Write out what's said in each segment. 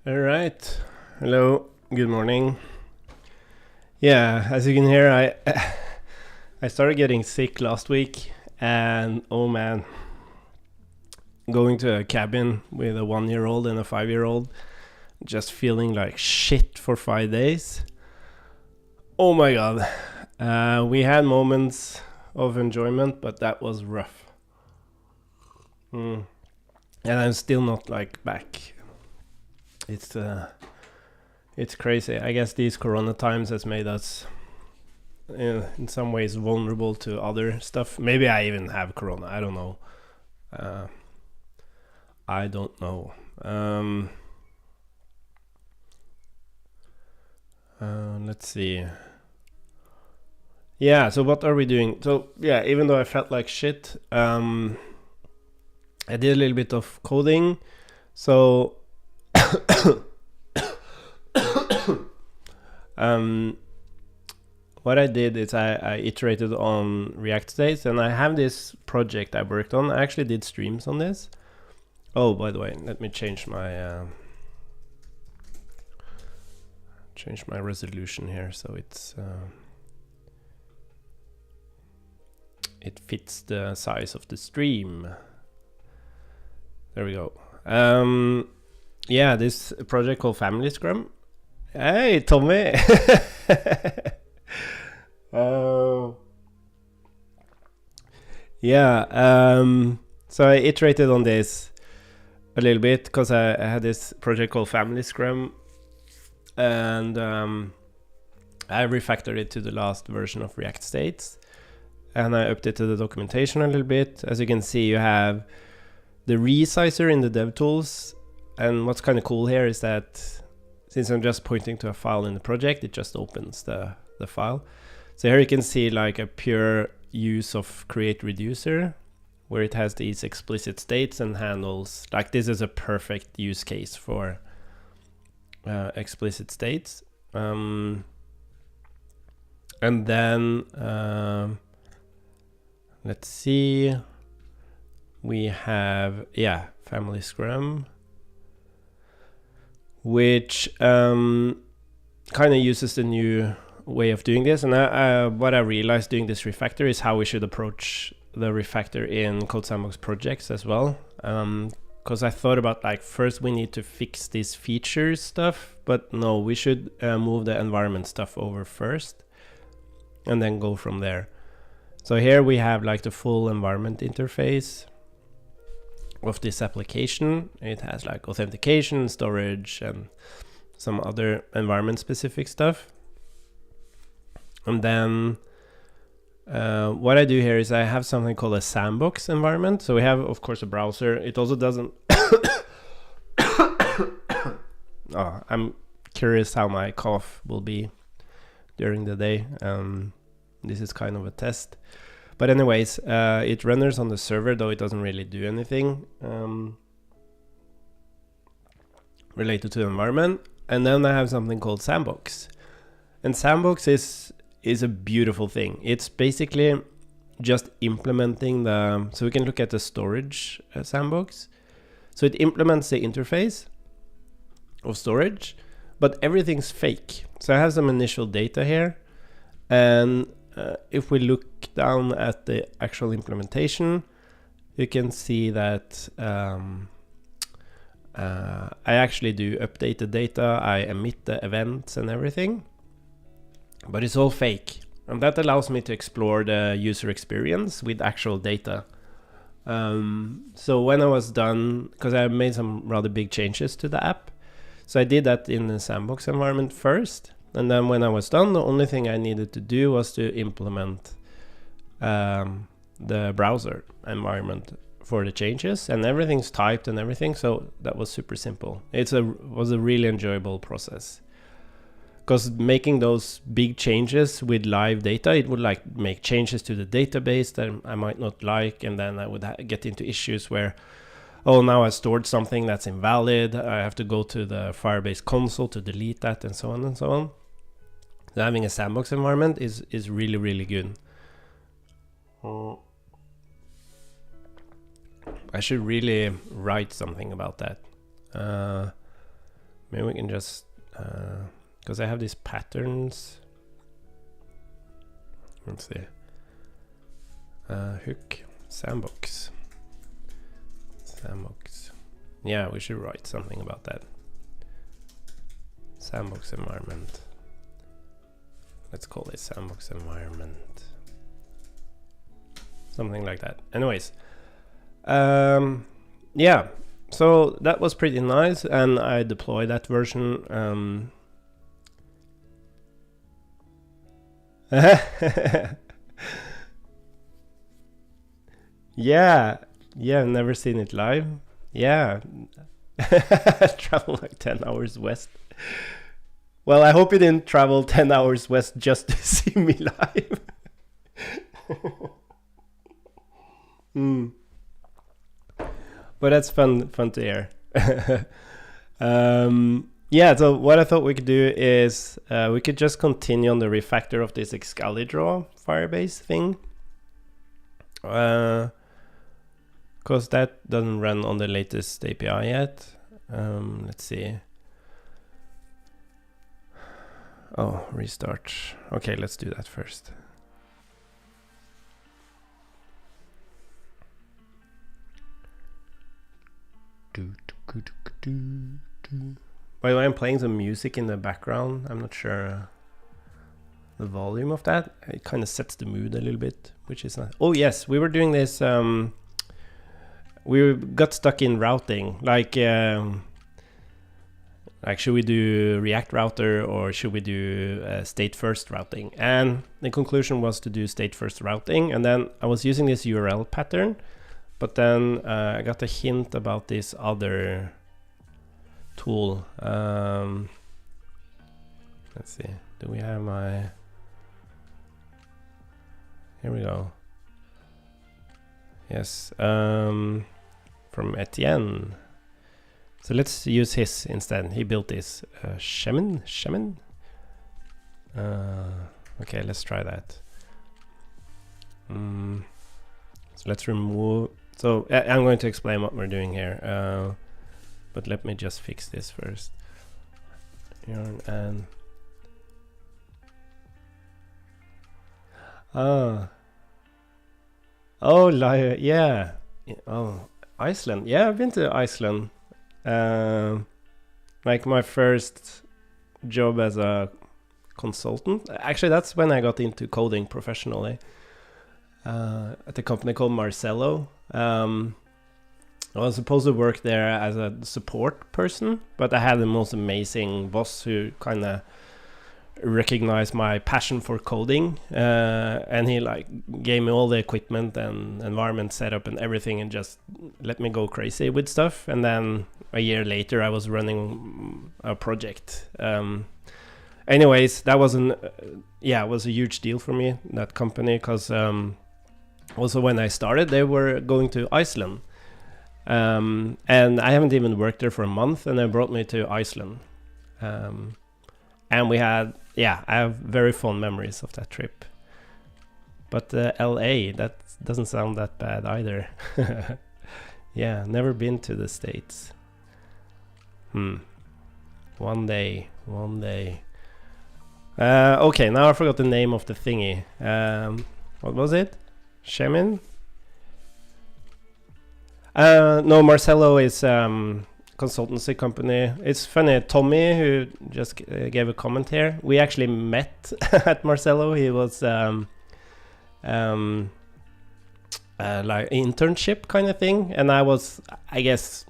All right. Hello. Good morning. Yeah, as you can hear, I started getting sick last week, and oh man, going to a cabin with a 1-year-old and a 5-year-old, just feeling like shit for 5 days. Oh my god. We had moments of enjoyment, but that was rough. And I'm still not like back. It's crazy. I guess these corona times has made us in some ways vulnerable to other stuff. Maybe I even have corona. I don't know. Let's see. Yeah, so what are we doing? So yeah, even though I felt like shit, I did a little bit of coding. So what I did is I iterated on Reactstates, and I have this project I worked on. I actually did streams on this. Oh, by the way, let me change my resolution here so it fits the size of the stream. There we go. Yeah, this project called Family Scrum. Hey, Tommy. Yeah. So I iterated on this a little bit because I had this project called Family Scrum, and I refactored it to the last version of Reactstates, and I updated the documentation a little bit. As you can see, you have the resizer in the dev tools, and what's kind of cool here is that since I'm just pointing to a file in the project, it just opens the file. So here you can see like a pure use of create reducer, where it has these explicit states and handles. Like this is a perfect use case for explicit states. And then let's see, we have Family Scrum, which kind of uses the new way of doing this. And what I realized doing this refactor is how we should approach the refactor in CodeSandbox Projects as well. Because I thought about like first we need to fix this features stuff, but no, we should move the environment stuff over first and then go from there. So here we have like the full environment interface of this application. It has like authentication, storage, and some other environment specific stuff. And then what I do here is I have something called a sandbox environment. So we have, of course, a browser. It also doesn't... Oh, I'm curious how my cough will be during the day. This is kind of a test. But anyways, it renders on the server, though it doesn't really do anything related to the environment. And then I have something called Sandbox. And Sandbox is a beautiful thing. It's basically just implementing so we can look at the storage sandbox. So it implements the interface of storage, but everything's fake. So I have some initial data here, and if we look down at the actual implementation, you can see that I actually do update the data, I emit the events and everything, but it's all fake. And that allows me to explore the user experience with actual data. So when I was done, because I made some rather big changes to the app, so I did that in the sandbox environment first. And then when I was done, the only thing I needed to do was to implement the browser environment for the changes, and everything's typed and everything. So that was super simple. Was a really enjoyable process, because making those big changes with live data, it would like make changes to the database that I might not like, and then I would get into issues where, oh, now I stored something that's invalid. I have to go to the Firebase console to delete that, and so on and so on. So having a sandbox environment is really, really good. I should really write something about that. maybe we can just, because I have these patterns. Let's see. Hook, sandbox. Sandbox. Yeah, we should write something about that. Sandbox environment. Let's call it sandbox environment. Something like that. Anyways. Yeah. So that was pretty nice, and I deployed that version. Yeah, I've never seen it live. Yeah. Travel like 10 hours west. Well, I hope you didn't travel 10 hours west just to see me live. But that's fun to hear. Yeah, so what I thought we could do is we could just continue on the refactor of this Excalidraw Firebase thing. Because that doesn't run on the latest API yet. Let's see. Oh, restart. Okay, let's do that first. By the way, I'm playing some music in the background. I'm not sure the volume of that. It kind of sets the mood a little bit, which is nice. Oh yes, we were doing this. We got stuck in routing. Like should we do React router or should we do StateFirst routing? And the conclusion was to do StateFirst routing. And then I was using this URL pattern, but then I got a hint about this other tool. Let's see. Do we have my? Here we go. Yes. From Etienne. So let's use his instead. He built this Shaman. Okay, let's try that. So let's remove. So I'm going to explain what we're doing here. But let me just fix this first. And oh, yeah. Oh, Iceland. Yeah, I've been to Iceland. Like my first job as a consultant. Actually, that's when I got into coding professionally. At a company called Marcello. I was supposed to work there as a support person, but I had the most amazing boss who kind of recognized my passion for coding, and he like gave me all the equipment and environment setup and everything, and just let me go crazy with stuff. And then a year later, I was running a project. Anyways, that was it was a huge deal for me, that company, because also when I started, they were going to Iceland. And I haven't even worked there for a month, and they brought me to Iceland. And we had, I have very fond memories of that trip. But LA, that doesn't sound that bad either. Yeah, never been to the States. One day. Okay, now I forgot the name of the thingy. What was it? Shaman? No, Marcello is consultancy company. It's funny, Tommy, who just gave a comment here, we actually met at Marcello. He was like internship kind of thing, and I was, I guess,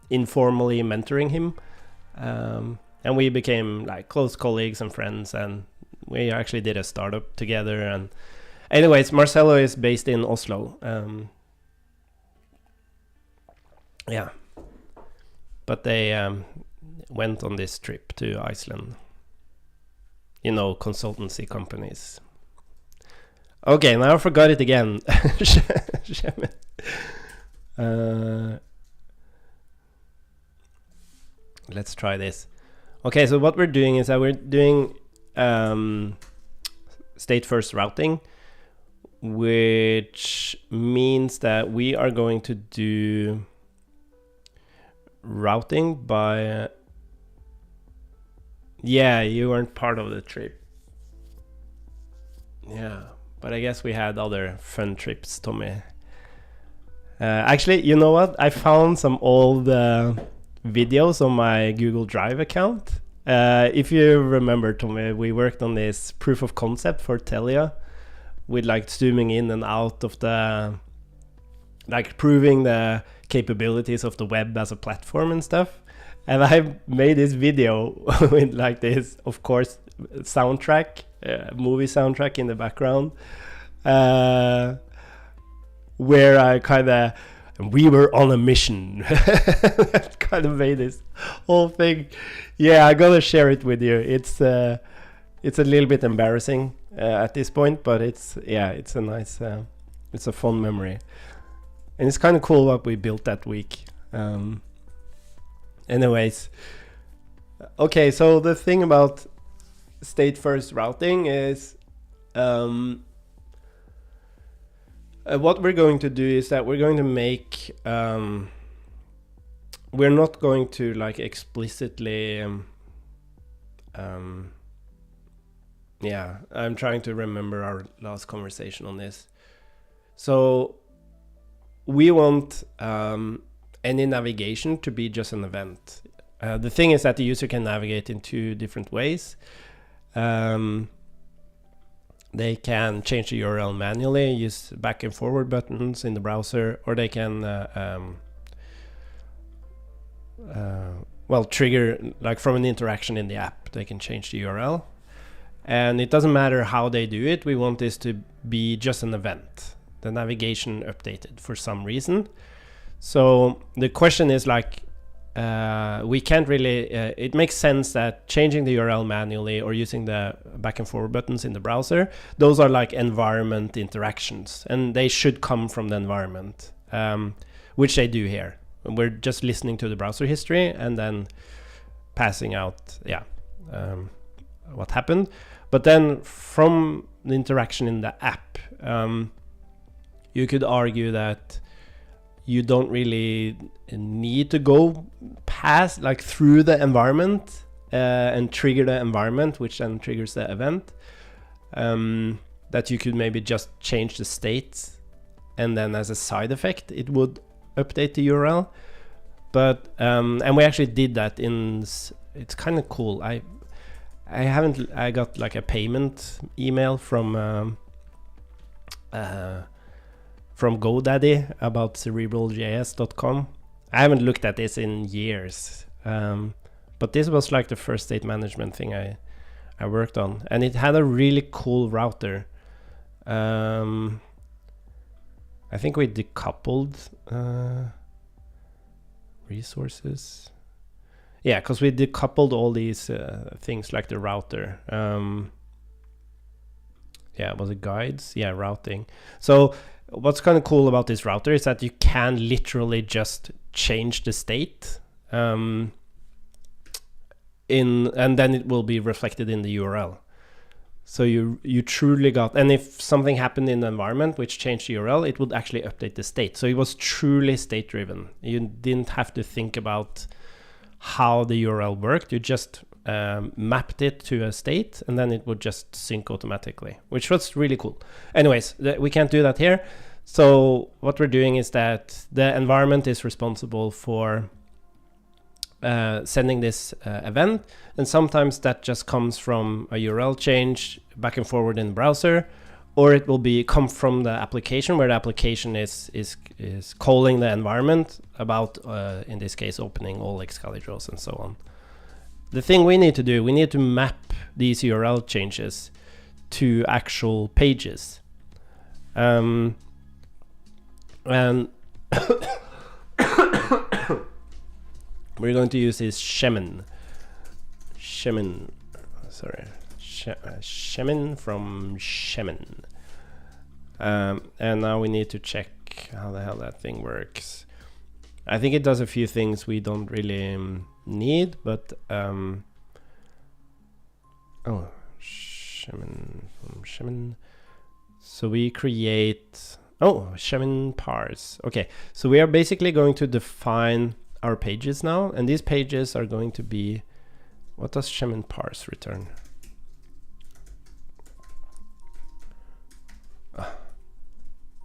informally mentoring him, and we became like close colleagues and friends, and we actually did a startup together. And anyways, Marcello is based in Oslo. Yeah, but they went on this trip to Iceland. You know, consultancy companies. Okay, now I forgot it again. Let's try this. Okay, so what we're doing is that we're doing StateFirst Routing, which means that we are going to do routing by Yeah, you weren't part of the trip. Yeah, but I guess we had other fun trips, Tommy. Actually, you know what? I found some old videos on my Google Drive account. If you remember, Tommy, we worked on this proof of concept for Telia with like zooming in and out of the, like proving the capabilities of the web as a platform and stuff. And I made this video with like this, of course, soundtrack, movie soundtrack in the background, where I kind of, we were on a mission. That kind of made this whole thing. Yeah, I gotta share it with you. It's a little bit embarrassing at this point, but it's a nice, it's a fun memory, and it's kind of cool what we built that week. Anyways, okay, so the thing about StateFirst Routing is what we're going to do is that we're going to make we're not going to like explicitly yeah, I'm trying to remember our last conversation on this. So we want any navigation to be just an event. The thing is that the user can navigate in two different ways. They can change the URL manually, use back and forward buttons in the browser, or they can well, trigger like from an interaction in the app. They can change the URL, and it doesn't matter how they do it. We want this to be just an event, the navigation updated for some reason. So the question is like, we can't really, it makes sense that changing the URL manually or using the back and forward buttons in the browser, those are like environment interactions, and they should come from the environment, which they do here. We're just listening to the browser history and then passing out, what happened. But then from the interaction in the app, you could argue that you don't really need to go past, like through the environment and trigger the environment, which then triggers the event. That you could maybe just change the state, and then as a side effect, it would update the URL. But and we actually did that it's kind of cool. I got like a payment email from GoDaddy about cerebraljs.com. I haven't looked at this in years, but this was like the first state management thing I worked on, and it had a really cool router. I think we decoupled resources. Yeah, because we decoupled all these things like the router. Yeah, was it guides? Yeah, routing. So what's kind of cool about this router is that you can literally just change the state and then it will be reflected in the URL. So you truly got, and if something happened in the environment which changed the URL, it would actually update the state. So it was truly state driven. You didn't have to think about how the URL worked. You just mapped it to a state, and then it would just sync automatically, which was really cool. Anyways, we can't do that here. So what we're doing is that the environment is responsible for sending this event, and sometimes that just comes from a URL change back and forward in the browser, or it will come from the application, where the application is calling the environment about, in this case, opening all Excalibur rows and so on. The thing we need to do, we need to map these URL changes to actual pages. And we're going to use this Shaman from Shaman. And now we need to check how the hell that thing works. I think it does a few things we don't really need, but Shaman from Shaman. So we create ShamanParse. Okay, so we are basically going to define our pages now, and these pages are going to be What does ShamanParse return?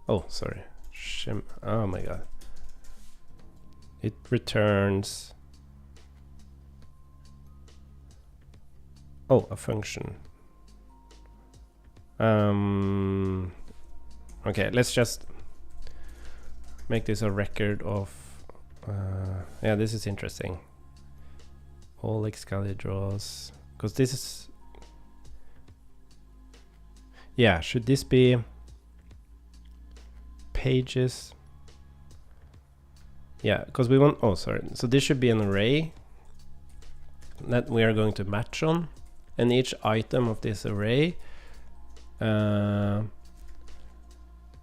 Oh, sorry. Oh my god. It returns. Oh, a function. Okay, let's just make this a record of. Yeah, this is interesting. All Excalibur draws, because this is. Yeah, should this be pages? Yeah, because we want. Oh, sorry. So this should be an array that we are going to match on, and each item of this array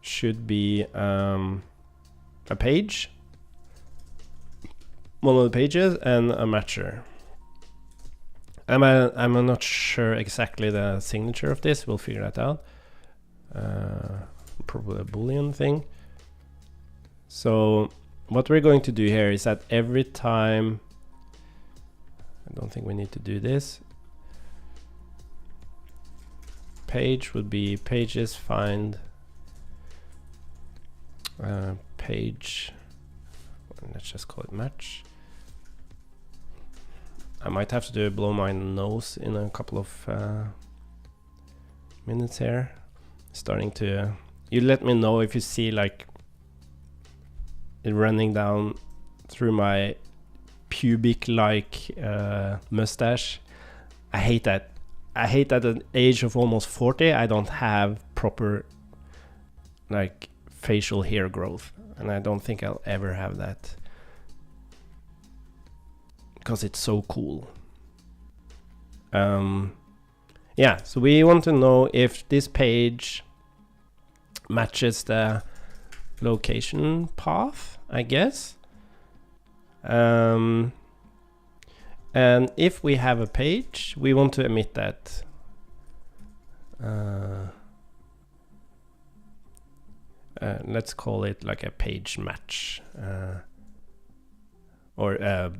should be a page, one of the pages, and a matcher. I'm not sure exactly the signature of this. We'll figure that out. Probably a Boolean thing. So what we're going to do here is that every time, I don't think we need to do this. Page would be pages find page. Let's just call it match. I might have to blow my nose in a couple of minutes here. Starting to. You let me know if you see like it running down through my pubic-like mustache. I hate that. I hate that at the age of almost 40, I don't have proper like facial hair growth, and I don't think I'll ever have that because it's so cool. Yeah, so we want to know if this page matches the location path, I guess. And if we have a page, we want to emit that. Let's call it like a page match. Or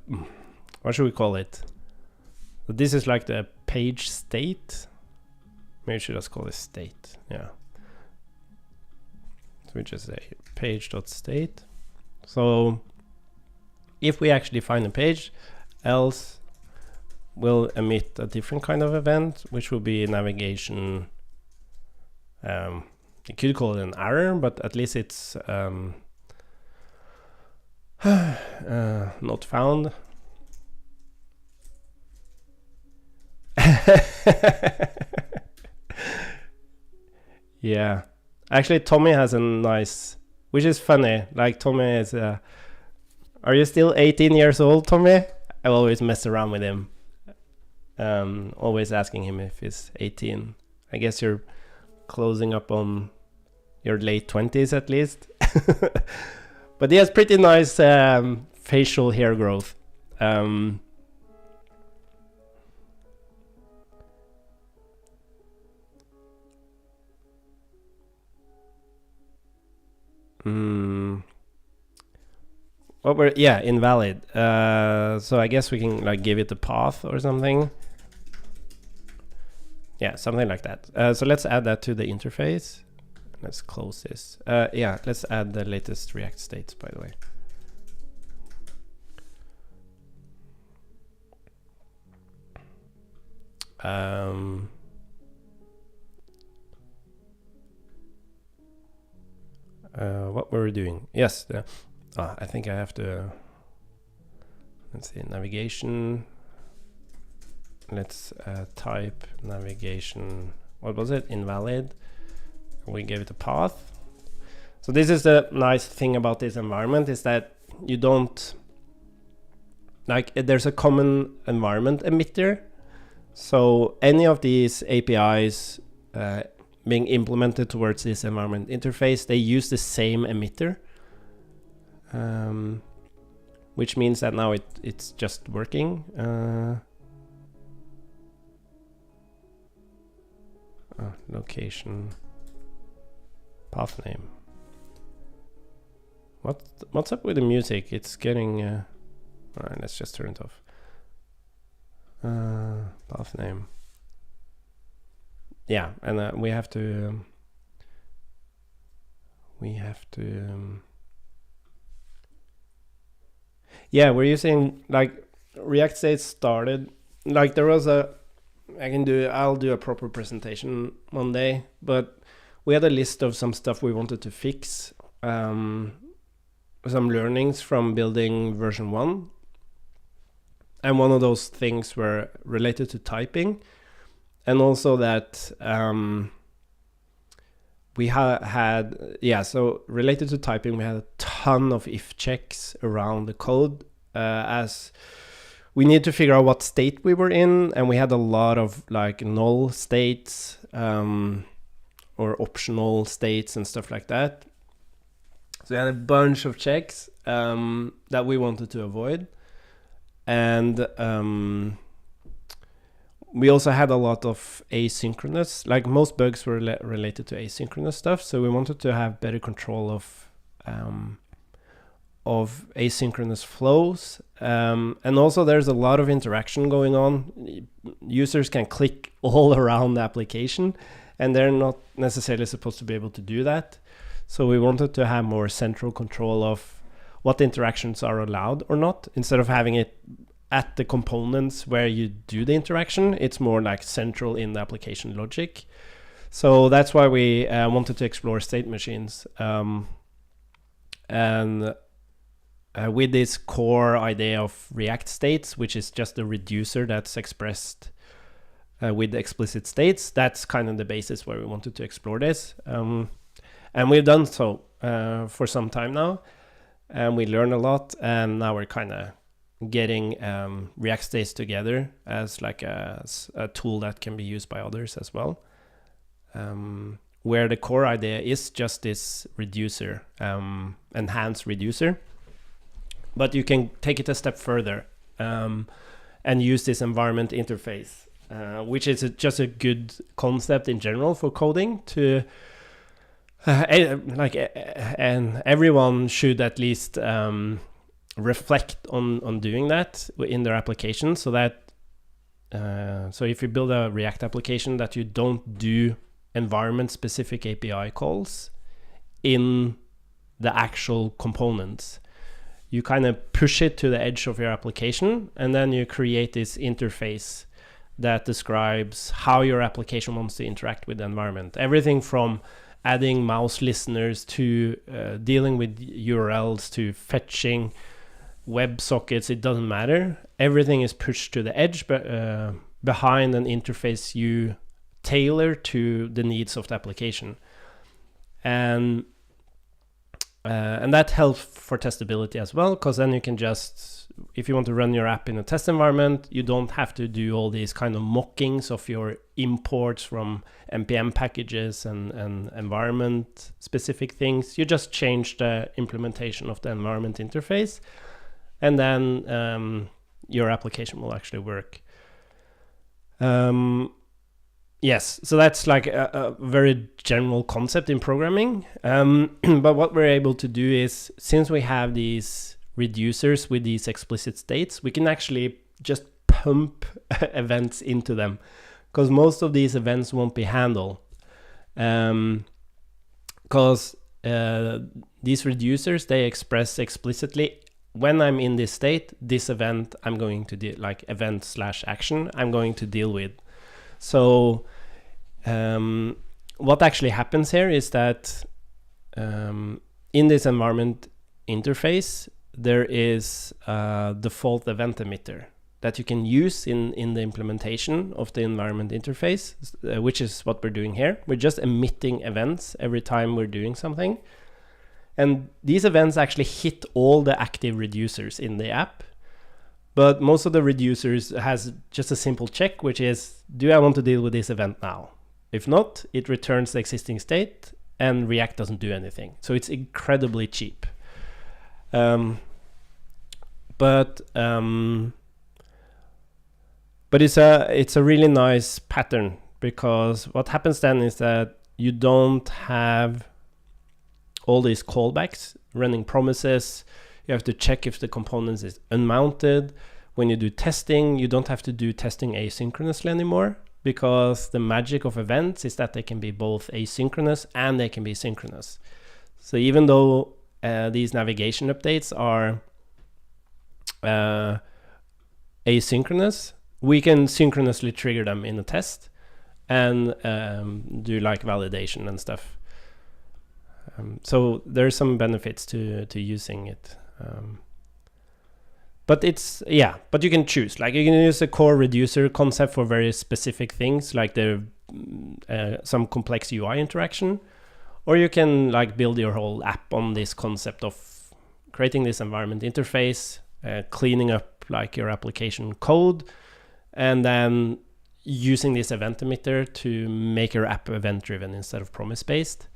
what should we call it? So this is like the page state. Maybe we should just call it state. Yeah. So we just say page.state. So if we actually find a page, else will emit a different kind of event, which will be navigation. You could call it an error, but at least it's not found. Yeah, actually Tommy has a nice, which is funny, like Tommy is are you still 18 years old, Tommy? I always mess around with him, always asking him if he's 18. I guess you're closing up on your late 20s at least. But he has pretty nice facial hair growth. What were, yeah, invalid. So I guess we can like give it a path or something. Yeah, something like that. So let's add that to the interface. Let's close this. Yeah, let's add the latest Reactstates, by the way. What were we doing? Yes, I think I have to, let's see, navigation. Let's type navigation. What was it? Invalid. We gave it a path. So this is the nice thing about this environment, is that you don't, like, there's a common environment emitter. So any of these APIs being implemented towards this environment interface, they use the same emitter, which means that now it's just working. Location, path name. What's up with the music? It's getting. Alright, let's just turn it off. path name. Yeah, and we have to yeah, we're using like Reactstates started like there was I'll do a proper presentation one day, but we had a list of some stuff we wanted to fix, some learnings from building version 1, and one of those things were related to typing, and also that we so related to typing, we had a ton of if checks around the code, as we need to figure out what state we were in, and we had a lot of like null states or optional states and stuff like that. So we had a bunch of checks that we wanted to avoid, and we also had a lot of asynchronous, like most bugs were related to asynchronous stuff, so we wanted to have better control of asynchronous flows, and also there's a lot of interaction going on. Users can click all around the application, and they're not necessarily supposed to be able to do that. So we wanted to have more central control of what interactions are allowed or not, instead of having it at the components where you do the interaction. It's more like central in the application logic. So that's why we wanted to explore state machines, and with this core idea of Reactstates, which is just a reducer that's expressed with explicit states. That's kind of the basis where we wanted to explore this, and we've done so for some time now, and we learn a lot, and now we're kind of getting Reactstates together as like a tool that can be used by others as well, where the core idea is just this reducer, enhanced reducer, but you can take it a step further and use this environment interface, which is just a good concept in general for coding to and everyone should at least reflect on doing that in their application, so that so if you build a React application, that you don't do environment specific API calls in the actual components. You kind of push it to the edge of your application, and then you create this interface that describes how your application wants to interact with the environment. Everything from adding mouse listeners to dealing with URLs to fetching WebSockets, it doesn't matter. Everything is pushed to the edge, but behind an interface you tailor to the needs of the application, and that helps for testability as well, because then you can just, if you want to run your app in a test environment, you don't have to do all these kind of mockings of your imports from npm packages and environment specific things. You just change the implementation of the environment interface, and then your application will actually work. Yes, so that's like a very general concept in programming. But what we're able to do is, since we have these reducers with these explicit states, we can actually just pump events into them, because most of these events won't be handled. Because these reducers, they express explicitly, when I'm in this state, this event I'm going to do, like event/action, I'm going to deal with. So what actually happens here is that in this environment interface, there is a default event emitter that you can use in the implementation of the environment interface, which is what we're doing here. We're just emitting events every time we're doing something. And these events actually hit all the active reducers in the app. But most of the reducers has just a simple check, which is, do I want to deal with this event now? If not, it returns the existing state, and React doesn't do anything. So it's incredibly cheap. But it's a really nice pattern, because what happens then is that you don't have all these callbacks running promises. You have to check if the components is unmounted. when you do testing, you don't have to do testing asynchronously anymore, because the magic of events is that they can be both asynchronous and they can be synchronous. So even though these navigation updates are asynchronous, we can synchronously trigger them in a test and do like validation and stuff. So there's some benefits to using it. But it's, yeah, but you can choose. Like you can use a core reducer concept for very specific things, like the some complex UI interaction, or you can like build your whole app on this concept of creating this environment interface, cleaning up like your application code, and then using this event emitter to make your app event driven instead of promise based,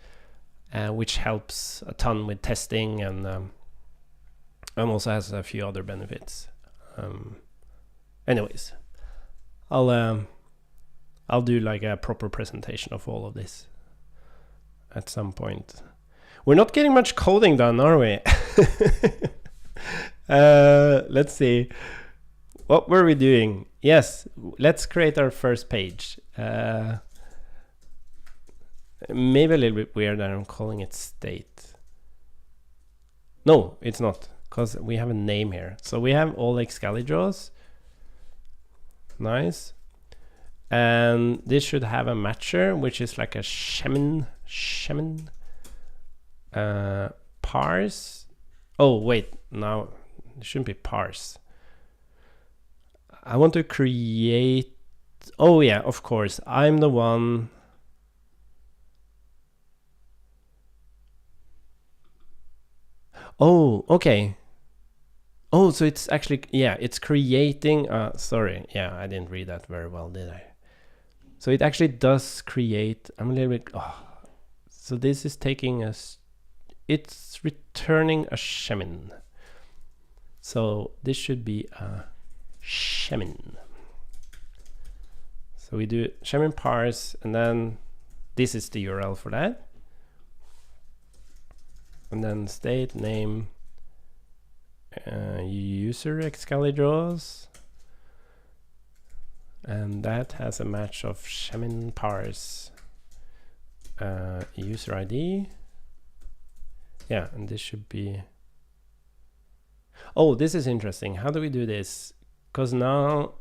which helps a ton with testing and also has a few other benefits. Anyways, I'll do like a proper presentation of all of this at some point. We're not getting much coding done, are we? Let's see. What were we doing? Yes, let's create our first page. Maybe a little bit weird that I'm calling it state. No, it's not, because we have a name here. So we have all excalidraws. Nice. And this should have a matcher, which is like a ShamanParse. Oh, wait, now it shouldn't be parse. I want to create, oh yeah, of course, I'm the one. Oh, okay. Oh, so it's actually, yeah, it's creating, sorry, yeah, I didn't read that very well, did I? So it actually does create, I'm a little bit, so this is taking us, it's returning a shaman. So this should be a shaman. So we do ShamanParse, and then this is the URL for that. And then state name, user excalidraws, and that has a match of ShamanParse user ID. Yeah, and this should be, oh, this is interesting. How do we do this? Because now,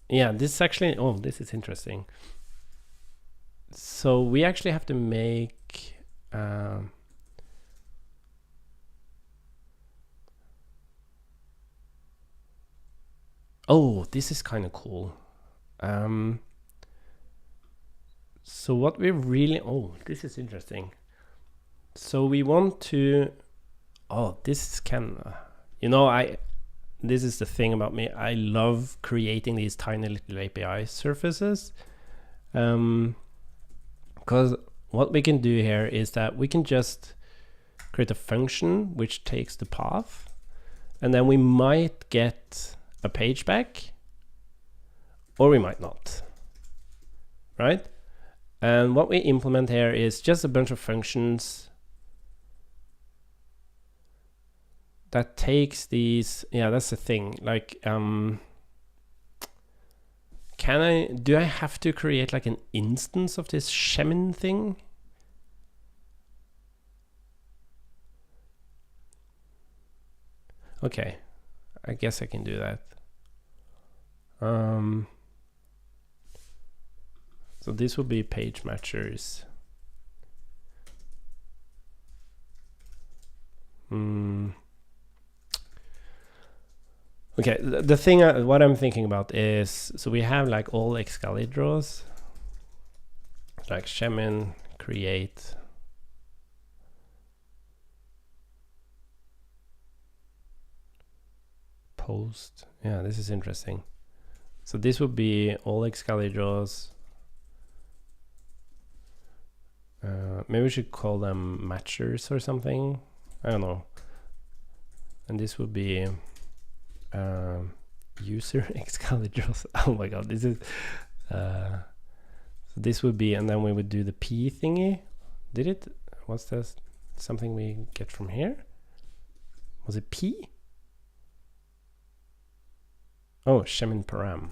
yeah, this is actually, oh, this is interesting. So we actually have to make oh, this is kind of cool. So what we really, oh, this is interesting. So we want to, oh, this can, you know, this is the thing about me. I love creating these tiny little API surfaces. Because what we can do here is that we can just create a function which takes the path, and then we might get a page back, or we might not, right? And what we implement here is just a bunch of functions that takes these, yeah, that's the thing. Like, do I have to create like an instance of this shaman thing? Okay, I guess I can do that. So this will be page matchers. Okay, the thing, what I'm thinking about is, so we have like all excalidraws, like shaman create, post. Yeah, this is interesting. So this would be all excalidraws. Maybe we should call them matchers or something. I don't know. And this would be user excalidraws. Oh my god, this is so this would be, and then we would do the P thingy. Did it? What's this? Something we get from here? Was it P? Oh, ShamanParse.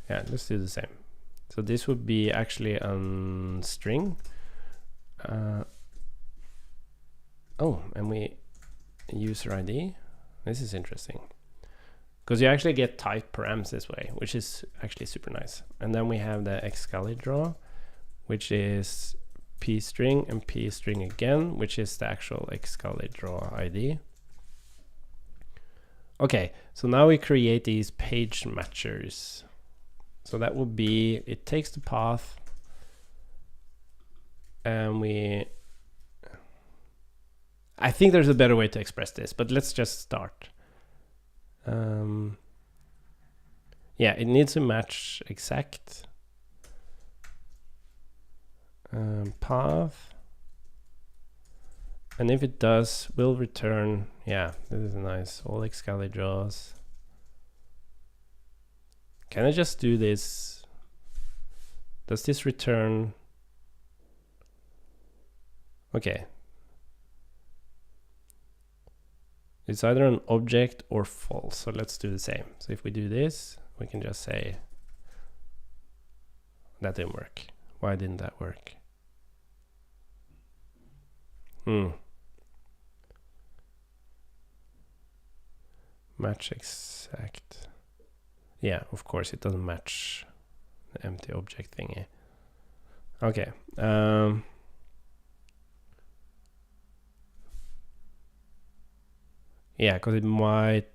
Yeah, let's do the same. So this would be actually a string. Oh, and we user ID. This is interesting because you actually get type params this way, which is actually super nice. And then we have the xCalidraw, which is p string and p string again, which is the actual xCalidraw ID. Okay, so now we create these page matchers. So that would be, it takes the path and I think there's a better way to express this, but let's just start. Yeah, it needs to match exact path. And if it does, we'll return, yeah, this is nice, all xCalidraws. Can I just do this? Does this return? Okay. It's either an object or false, so let's do the same. So if we do this, we can just say that didn't work. Why didn't that work? Match exact. Yeah, of course it doesn't match the empty object thingy. Okay. Yeah, because it might.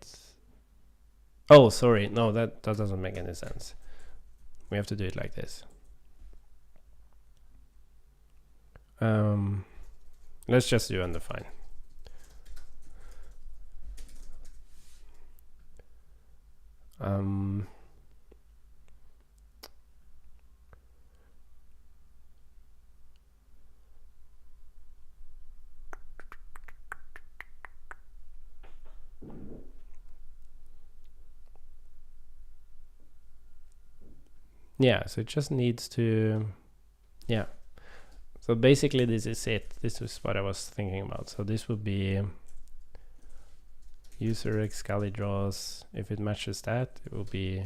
Oh, sorry. No, that doesn't make any sense. We have to do it like this. Let's just do undefined. Yeah, so it just needs to, yeah. So basically this is it. This is what I was thinking about. So this would be user xCalidraws. If it matches that, it will be,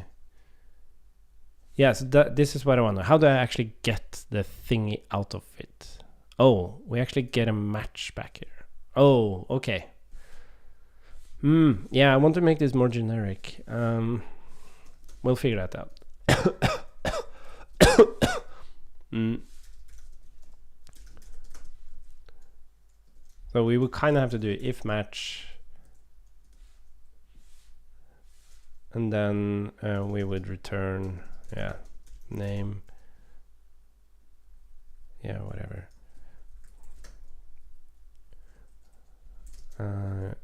yeah, so this is what I want to know. How do I actually get the thingy out of it? Oh, we actually get a match back here. Oh, okay. Yeah, I want to make this more generic. We'll figure that out. So we would kind of have to do if match, and then we would return, yeah, name, yeah, whatever.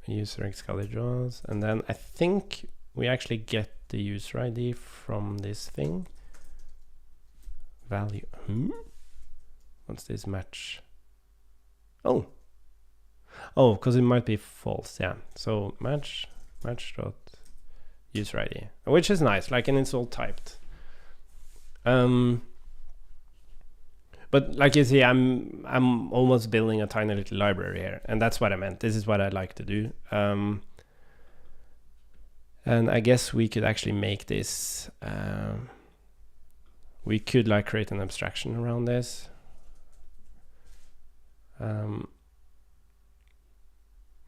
User xCalidraws, and then I think we actually get the user ID from this thing. Value. What's this match? Oh, because it might be false. Yeah. So match dot user ID, which is nice. Like, and it's all typed. But like you see, I'm almost building a tiny little library here, and that's what I meant. This is what I like to do. And I guess we could actually make this. We could like create an abstraction around this.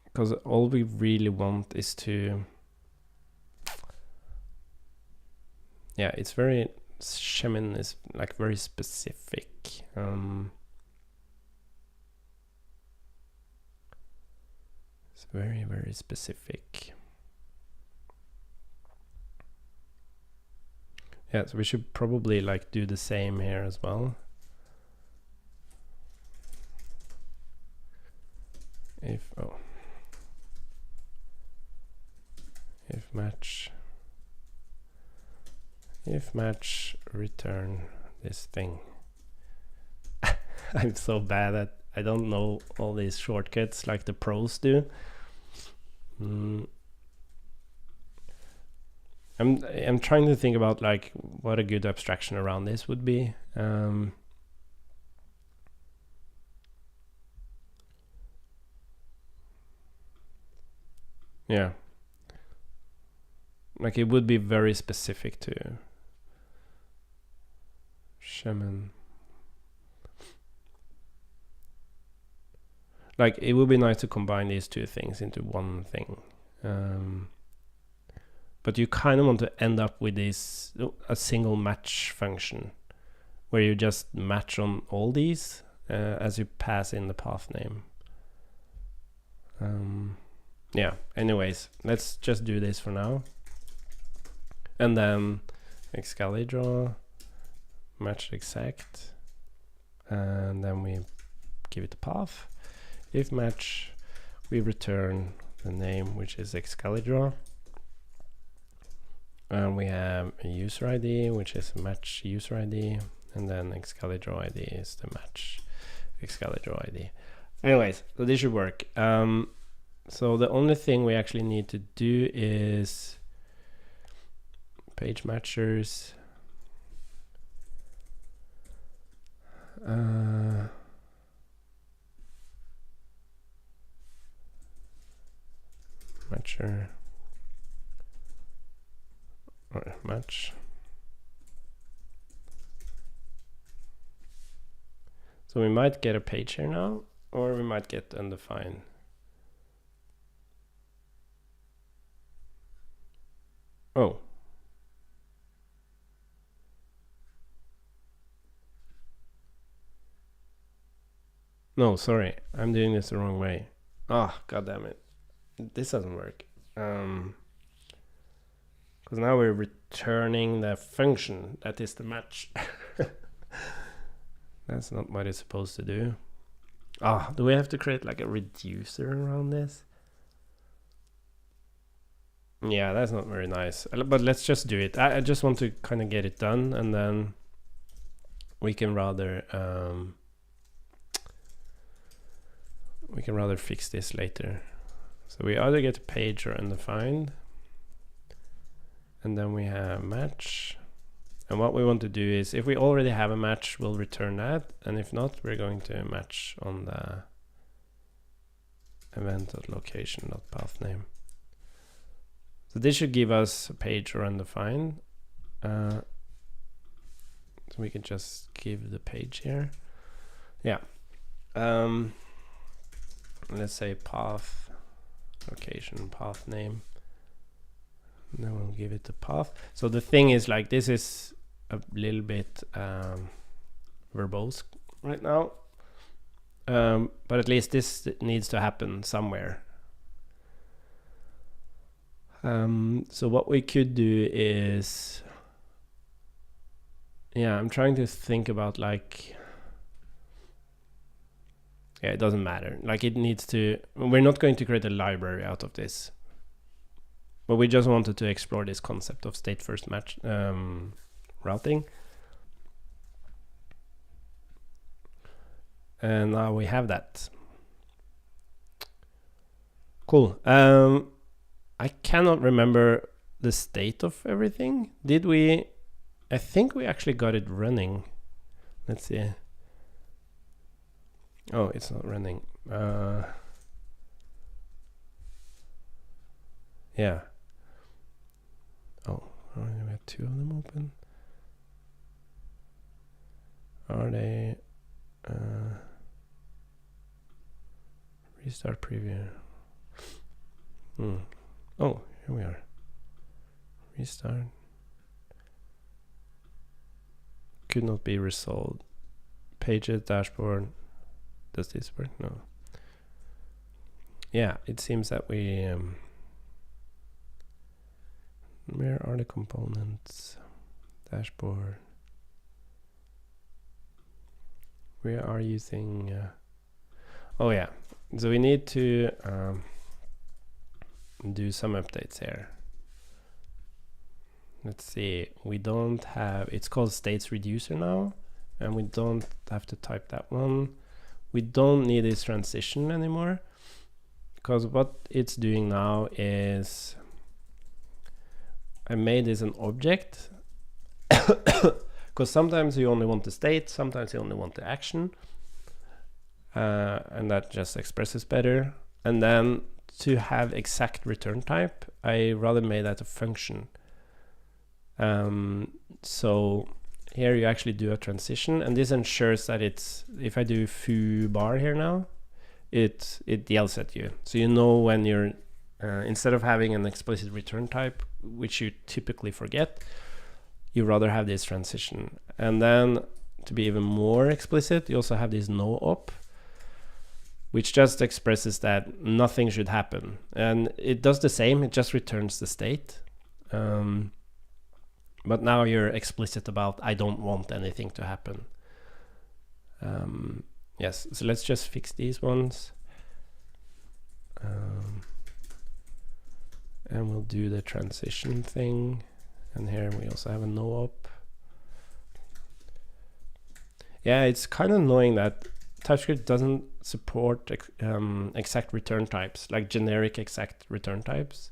Because all we really want is to, yeah, it's very, Shaman is like very specific. It's very, very specific. Yeah, so we should probably like do the same here as well. If match return this thing. I'm so bad at, I don't know all these shortcuts like the pros do. I'm trying to think about like what a good abstraction around this would be. Yeah, Like it would be very specific to Shaman. Like it would be nice to combine these two things into one thing. But you kind of want to end up with this a single match function where you just match on all these as you pass in the path name. Yeah, anyways, let's just do this for now. And then Excalidraw, match exact, and then we give it a path. If match, we return the name, which is Excalidraw. And we have a user ID, which is match user ID, and then Excalidraw ID is the match Excalidraw ID. Anyways, so this should work. So the only thing we actually need to do is page matchers. Matcher. Or match. So we might get a page here now, or we might get undefined. Oh. No, sorry, I'm doing this the wrong way. Ah, god damn it. This doesn't work. Because now we're returning the function that is the match. That's not what it's supposed to do. Ah, do we have to create like a reducer around this? Yeah, that's not very nice. But let's just do it. I just want to kind of get it done, and then we can rather fix this later. So we either get a page or undefined, and then we have match. And what we want to do is, if we already have a match, we'll return that, and if not, we're going to match on the event.location.pathname. So this should give us a page or undefined. So we can just give the page here. Yeah. Let's say path location path name. And then we'll give it the path. So the thing is, like, this is a little bit verbose right now, but at least this needs to happen somewhere. So what we could do is, yeah, I'm trying to think about, like, yeah, it doesn't matter. Like, it needs to, we're not going to create a library out of this, but we just wanted to explore this concept of state-first match routing. And now we have that. Cool. I cannot remember the state of everything. Did we? I think we actually got it running. Let's see. Oh, it's not running. Yeah. Oh, we have two of them open. Are they? Restart preview. Oh, here we are. Restart. Could not be resolved. Pages, dashboard. Does this work? No. Yeah, it seems that we... where are the components? Dashboard. We are using... oh yeah, so we need to do some updates here. Let's see, we don't have... it's called states reducer now, and we don't have to type that one. We don't need this transition anymore, because what it's doing now is I made this an object, because sometimes you only want the state, sometimes you only want the action, and that just expresses better. And then to have exact return type, I rather made that a function. So here you actually do a transition, and this ensures that it's, if I do foo bar here now, it yells at you. So you know when you're, instead of having an explicit return type, which you typically forget, you rather have this transition. And then to be even more explicit, you also have this no op, which just expresses that nothing should happen. And it does the same, it just returns the state. But now you're explicit about, I don't want anything to happen. Yes, so let's just fix these ones. And we'll do the transition thing. And here we also have a no op. Yeah, it's kind of annoying that TypeScript doesn't support exact return types, like generic exact return types.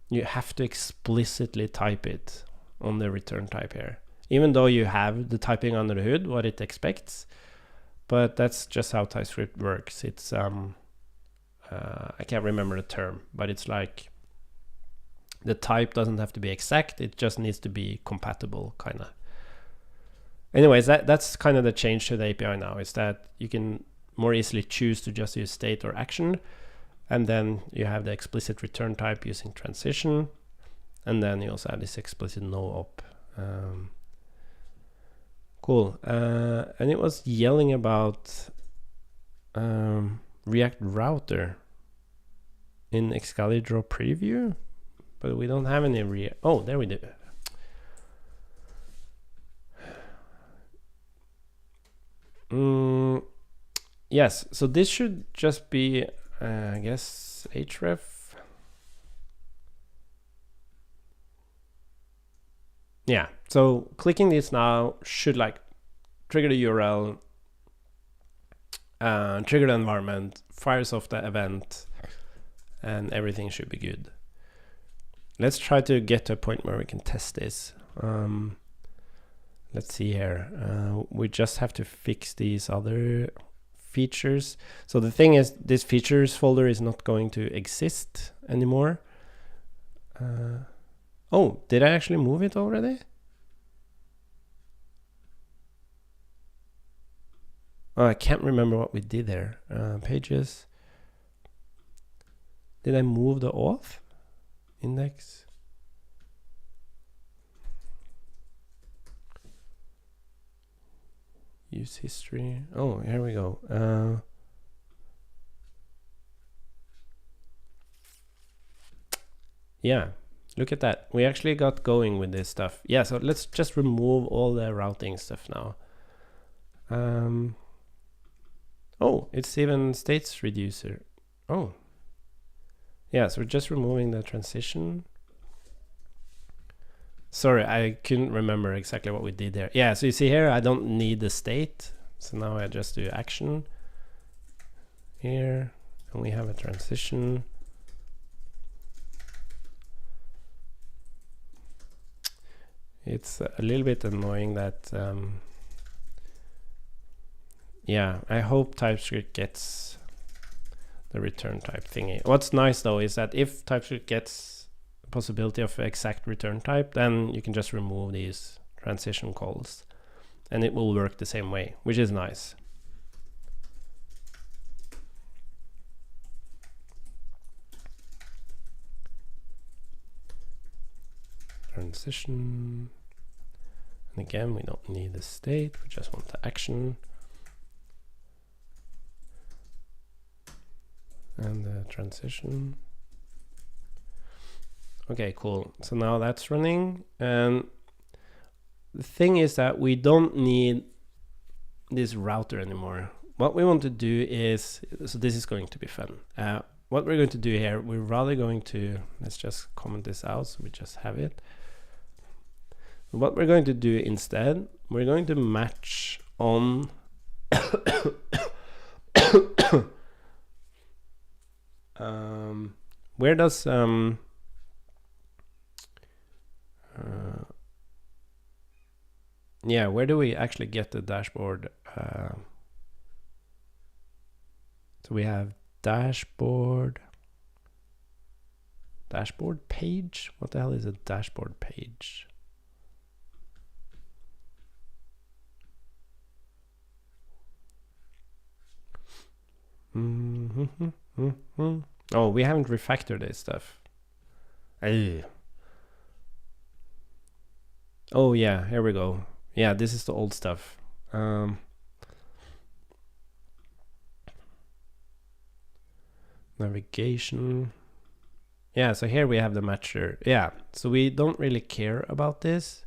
You have to explicitly type it on the return type here, even though you have the typing under the hood, what it expects. But that's just how TypeScript works. It's I can't remember the term, but it's like the type doesn't have to be exact, it just needs to be compatible, kind of. Anyways, that's kind of the change to the API now, is that you can more easily choose to just use state or action, and then you have the explicit return type using transition, and then you also have this explicit no op. Cool. And it was yelling about React Router in Excalibur preview, but we don't have any oh, there we do. Yes, so this should just be, I guess, href. Yeah, so clicking this now should like trigger the URL, trigger the environment, fires off the event, and everything should be good. Let's try to get to a point where we can test this. Let's see here. We just have to fix these other features. So the thing is, this features folder is not going to exist anymore. Oh, did I actually move it already? Oh, I can't remember what we did there. Pages. Did I move the auth index? Use history. Oh, here we go. Yeah, look at that. We actually got going with this stuff. Yeah, so let's just remove all the routing stuff now. Oh, it's even states reducer. Oh. Yeah, so we're just removing the transition. Sorry, I couldn't remember exactly what we did there. Yeah, so you see here, I don't need the state. So now I just do action here, and we have a transition. It's a little bit annoying that, yeah, I hope TypeScript gets the return type thingy. What's nice though is that if TypeScript gets the possibility of exact return type, then you can just remove these transition calls and it will work the same way, which is nice. Transition, and again, we don't need the state, we just want the action. And the transition. Okay, cool. So now that's running. And the thing is that we don't need this router anymore. What we want to do is, so this is going to be fun. What we're going to do here, we're rather going to, let's just comment this out so we just have it. What we're going to do instead, we're going to match on where does yeah, where do we actually get the dashboard? So we have dashboard, Dashboard page? What the hell is a dashboard page? Oh, we haven't refactored this stuff. Oh yeah, here we go. Yeah, this is the old stuff. Navigation. Yeah, so here we have the matcher. Yeah, so we don't really care about this.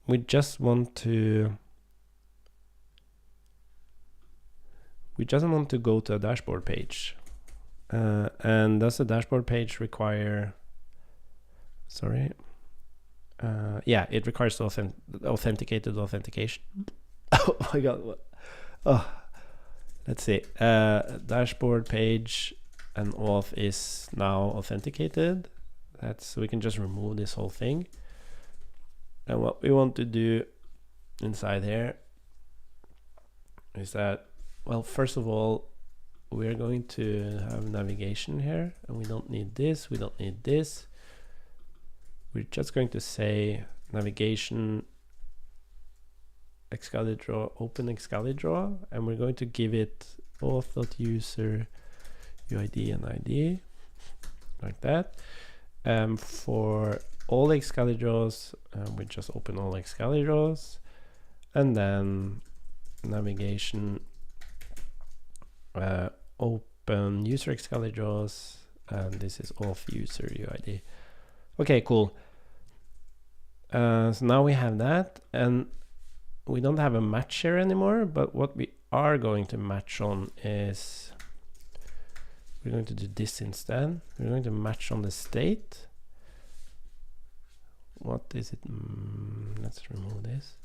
We just want to go to a dashboard page. And does the dashboard page require, sorry. Yeah, it requires authenticated authentication. Oh my god. Oh, let's see. Dashboard page and auth is now authenticated. So we can just remove this whole thing. And what we want to do inside here is that, well, first of all, we're going to have navigation here, and we don't need this, we don't need this. We're just going to say navigation excalidraw, open excalidraw, and we're going to give it auth.user UID and ID, like that. For all excalidraws, we just open all excalidraws, and then navigation open user excalidraws, and this is auth user UID. Okay, cool. So now we have that, and we don't have a match here anymore, but what we are going to match on is, we're going to do this instead. We're going to match on the state. What is it? Let's remove this.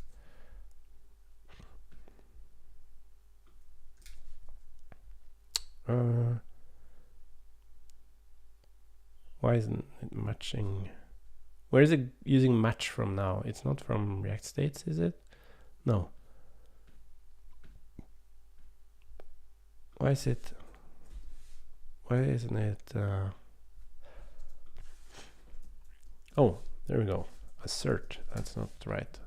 Why isn't it matching? Where is it using match from now? It's not from Reactstates, is it? No. Why is it? Why isn't it? Oh, there we go. Assert. That's not right.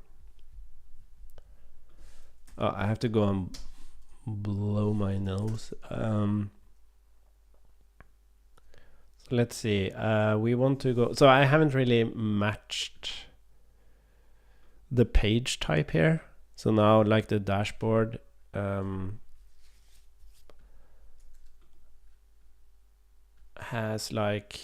Oh, I have to go and blow my nose. So let's see. We want to go. So I haven't really matched the page type here. So now, like the dashboard, has like,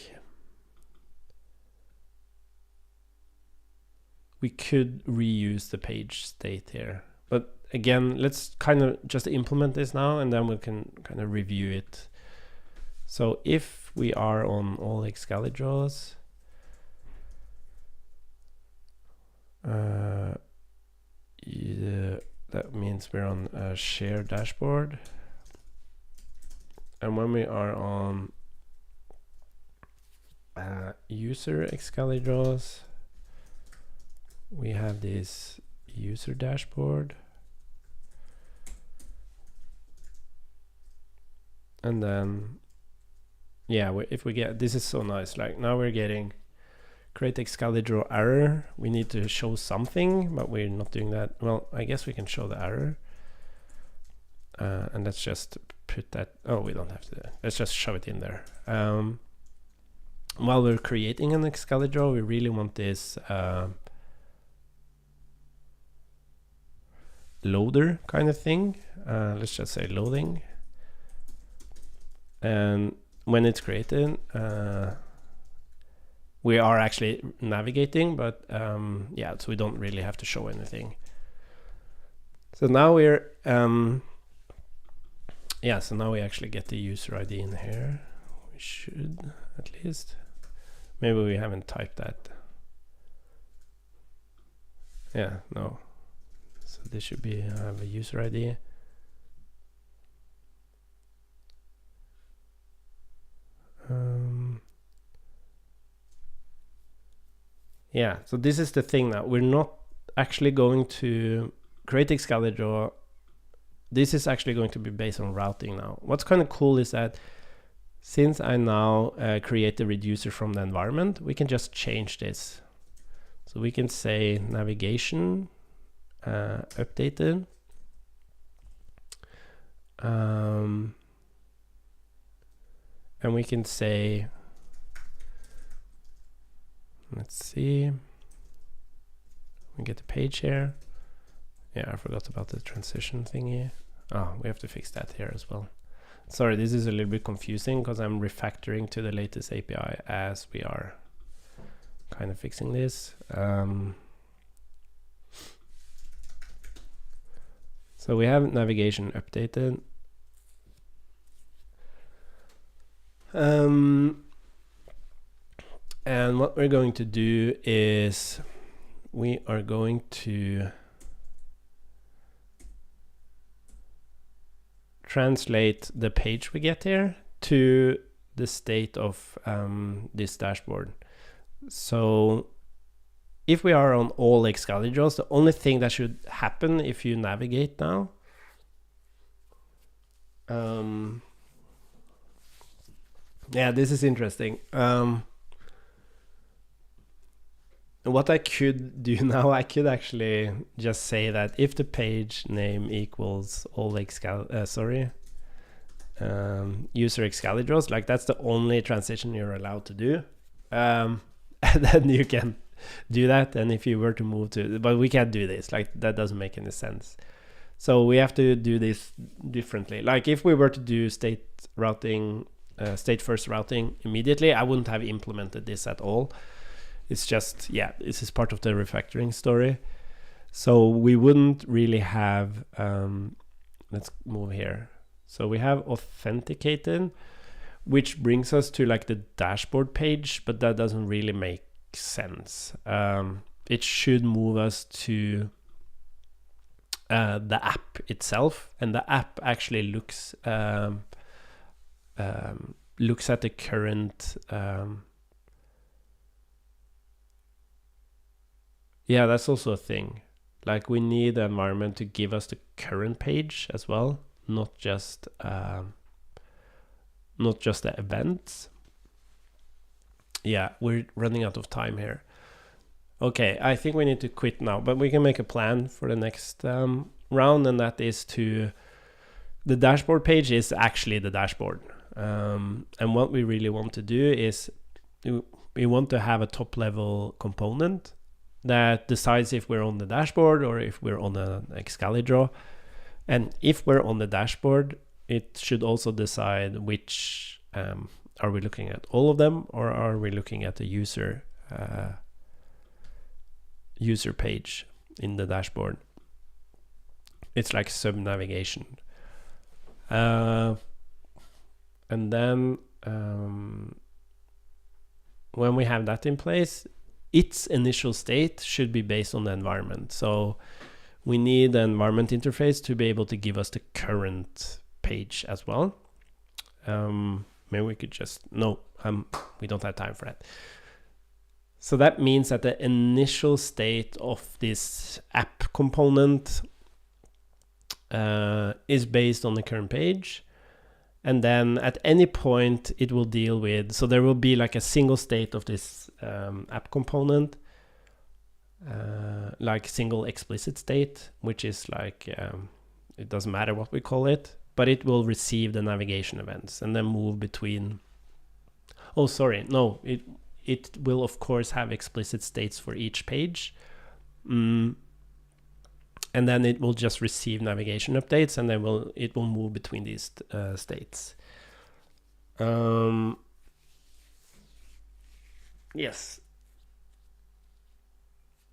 we could reuse the page state here, but again, let's kind of just implement this now, and then we can kind of review it. So if we are on all excalidraws, that means we're on a shared dashboard, and when we are on user excalidraws, we have this user dashboard, and then yeah, if we get, this is so nice, like now we're getting create excalidraw error. We need to show something, but we're not doing that. Well, I guess we can show the error, and let's just put that. Oh, we don't have to do that. Let's just shove it in there. While we're creating an excalidraw, we really want this loader kind of thing. Let's just say loading, and when it's created, we are actually navigating, but yeah, so we don't really have to show anything. So now we're yeah, so now we actually get the user ID in here. We should, at least. Maybe we haven't typed that. Yeah, no. So this should be, have a user ID. Yeah, so this is the thing now. We're not actually going to create excalidraw. This is actually going to be based on routing now. What's kind of cool is that since I now create the reducer from the environment, we can just change this. So we can say navigation updated. And we can say, let's see, we get the page here. Yeah, I forgot about the transition thingy. Oh, we have to fix that here as well. Sorry, this is a little bit confusing because I'm refactoring to the latest API as we are kind of fixing this. So we have navigation updated. And what we're going to do is we are going to translate the page we get here to the state of this dashboard. So if we are on all Excalidraws, the only thing that should happen if you navigate now, yeah, this is interesting. What I could do now, I could actually just say that if the page name equals all user Excalidraws, like that's the only transition you're allowed to do, and then you can do that. And if you were to move to, but we can't do this, like that doesn't make any sense. So we have to do this differently. Like if we were to do state routing, StateFirst Routing immediately, I wouldn't have implemented this at all. It's just, yeah, this is part of the refactoring story. So we wouldn't really have, let's move here. So we have authenticated, which brings us to like the dashboard page, but that doesn't really make sense. It should move us to the app itself, and the app actually looks at the current yeah, that's also a thing. Like we need the environment to give us the current page as well, not just the events. Yeah, we're running out of time here. Okay, I think we need to quit now, but we can make a plan for the next round, and that is to the dashboard page is actually the dashboard. And what we really want to do is we want to have a top level component that decides if we're on the dashboard or if we're on an Excalidraw. And if we're on the dashboard, it should also decide which, are we looking at all of them, or are we looking at the user page in the dashboard. It's like sub-navigation. And then when we have that in place, its initial state should be based on the environment. So we need the environment interface to be able to give us the current page as well. Maybe we could just, no, we don't have time for that. So that means that the initial state of this app component is based on the current page. And then at any point it will deal with, so there will be like a single state of this app component, like single explicit state, which is like, it doesn't matter what we call it, but it will receive the navigation events and then move between, oh, sorry, no, it will of course have explicit states for each page. And then it will just receive navigation updates, and then it will move between these states. Yes,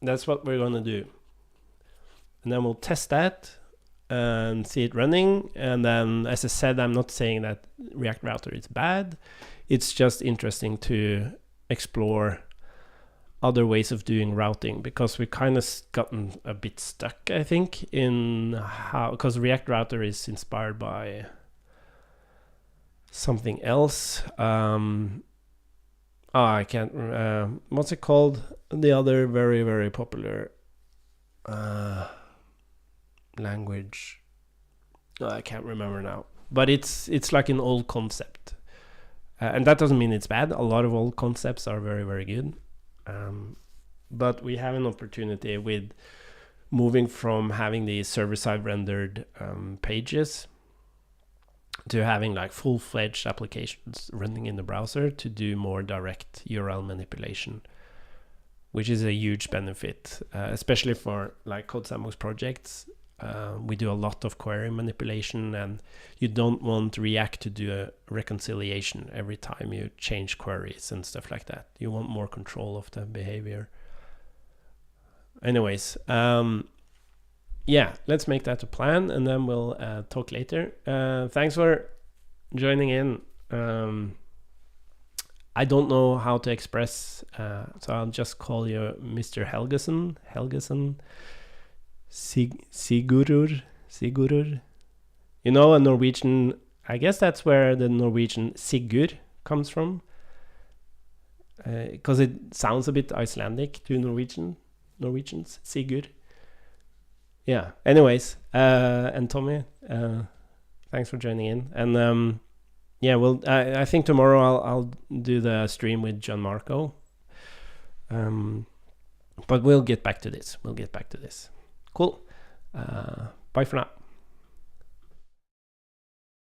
that's what we're gonna do. And then we'll test that and see it running. And then, as I said, I'm not saying that React Router is bad. It's just interesting to explore other ways of doing routing, because we kind of gotten a bit stuck, I think, in how, because React Router is inspired by something else. I can't, what's it called? The other very, very popular language. I can't remember now, but it's like an old concept. And that doesn't mean it's bad. A lot of old concepts are very, very good. But we have an opportunity with moving from having these server-side rendered pages to having like full-fledged applications running in the browser to do more direct URL manipulation, which is a huge benefit, especially for like CodeSandbox projects. We do a lot of query manipulation, and you don't want React to do a reconciliation every time you change queries and stuff like that. You want more control of the behavior. Anyways, yeah, let's make that a plan, and then we'll talk later. Thanks for joining in. I don't know how to express, so I'll just call you Mr. Helgesen. Sigurur. You know, a Norwegian, I guess that's where the Norwegian Sigurd comes from, because it sounds a bit Icelandic to Norwegians, Sigurd. Yeah, anyways, and Tommy, thanks for joining in. And yeah, well, I think tomorrow I'll do the stream with Gianmarco. But we'll get back to this. Cool. Bye for now.